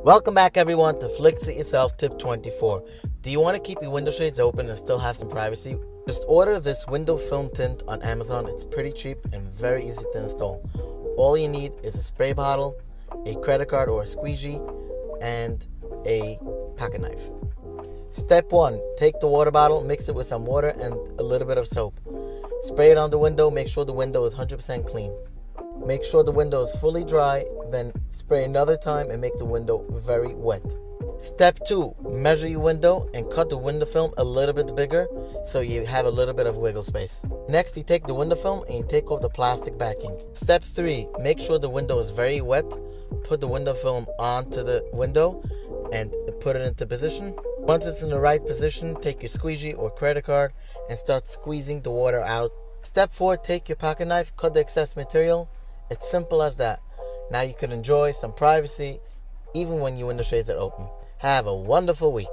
Welcome back everyone to Flix It Yourself Tip 24. Do you want to keep your window shades open and still have some privacy? Just order this window film tint on Amazon. It's pretty cheap and very easy to install. All you need is a spray bottle, a credit card or a squeegee, and a pocket knife. Step 1. Take the water bottle, mix it with some water and a little bit of soap. Spray it on the window, make sure the window is 100% clean. Make sure the window is fully dry, then spray another time and make the window very wet. Step 2. Measure your window and cut the window film a little bit bigger so you have a little bit of wiggle space. Next, you take the window film and you take off the plastic backing. Step 3. Make sure the window is very wet. Put the window film onto the window and put it into position. Once it's in the right position, take your squeegee or credit card and start squeezing the water out. Step 4. Take your pocket knife, cut the excess material. It's simple as that. Now you can enjoy some privacy even when your window shades are open. Have a wonderful week.